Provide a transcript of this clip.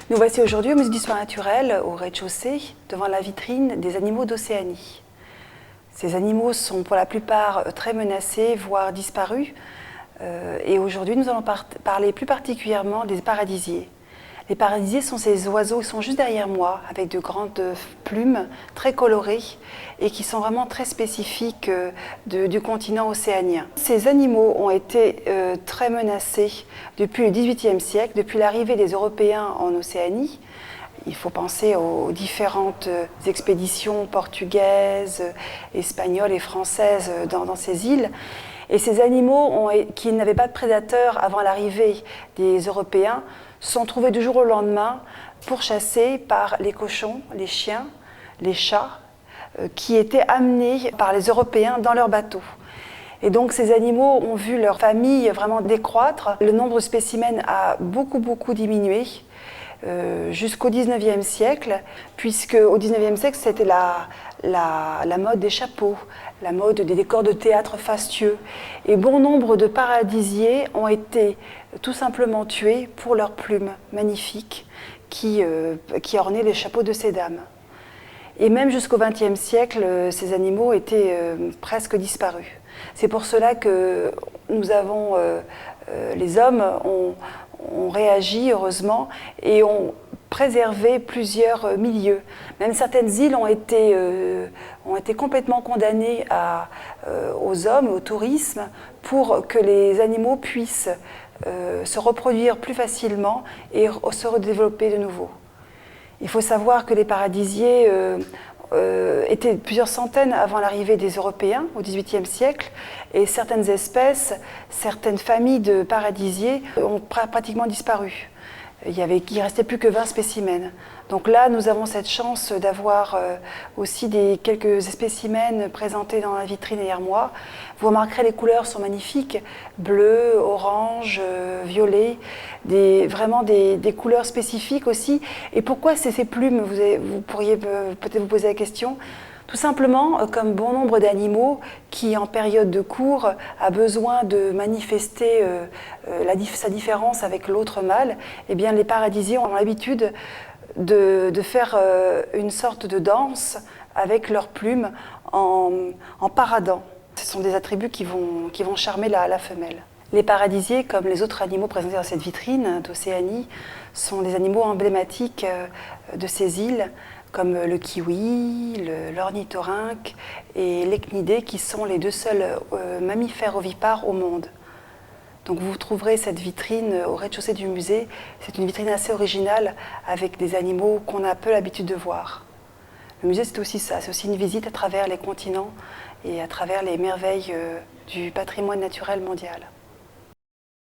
Nous voici aujourd'hui au Musée d'Histoire Naturelle, au rez-de-chaussée, devant la vitrine des animaux d'Océanie. Ces animaux sont pour la plupart très menacés, voire disparus. Et aujourd'hui, nous allons parler plus particulièrement des paradisiers. Les paradisiers sont ces oiseaux qui sont juste derrière moi, avec de grandes plumes très colorées et qui sont vraiment très spécifiques du continent océanien. Ces animaux ont été très menacés depuis le XVIIIe siècle, depuis l'arrivée des Européens en Océanie. Il faut penser aux différentes expéditions portugaises, espagnoles et françaises dans ces îles. Et ces animaux qui n'avaient pas de prédateurs avant l'arrivée des Européens sont trouvés du jour au lendemain pourchassés par les cochons, les chiens, les chats, qui étaient amenés par les Européens dans leurs bateaux. Et donc ces animaux ont vu leur famille vraiment décroître. Le nombre de spécimens a beaucoup diminué jusqu'au XIXe siècle, puisque au XIXe siècle c'était la mode des chapeaux, la mode des décors de théâtre fastueux. Et bon nombre de paradisiers ont été tout simplement tués pour leurs plumes magnifiques qui ornaient les chapeaux de ces dames. Et même jusqu'au XXe siècle, ces animaux étaient presque disparus. C'est pour cela que les hommes ont réagi heureusement et ont préservé plusieurs milieux. Même certaines îles ont été complètement condamnées aux hommes, au tourisme, pour que les animaux puissent se reproduire plus facilement et se redévelopper de nouveau. Il faut savoir que les paradisiers étaient plusieurs centaines avant l'arrivée des Européens au XVIIIe siècle et certaines espèces, certaines familles de paradisiers ont pratiquement disparu. Il ne restait plus que 20 spécimens. Donc là, nous avons cette chance d'avoir aussi quelques spécimens présentés dans la vitrine derrière moi. Vous remarquerez, les couleurs sont magnifiques, bleu, orange, violet, vraiment des couleurs spécifiques aussi. Et pourquoi ces plumes? Vous pourriez peut-être vous poser la question. Tout simplement, comme bon nombre d'animaux qui, en période de cours, a besoin de manifester sa différence avec l'autre mâle, eh bien, les paradisiers ont l'habitude de faire une sorte de danse avec leurs plumes en paradant. Ce sont des attributs qui vont charmer la femelle. Les paradisiers, comme les autres animaux présentés dans cette vitrine d'Océanie, sont des animaux emblématiques de ces îles, comme le kiwi, l'ornithorynque et l'echnidé, qui sont les deux seuls mammifères ovipares au monde. Donc vous trouverez cette vitrine au rez-de-chaussée du musée. C'est une vitrine assez originale avec des animaux qu'on a peu l'habitude de voir. Le musée, c'est aussi ça, c'est aussi une visite à travers les continents et à travers les merveilles du patrimoine naturel mondial.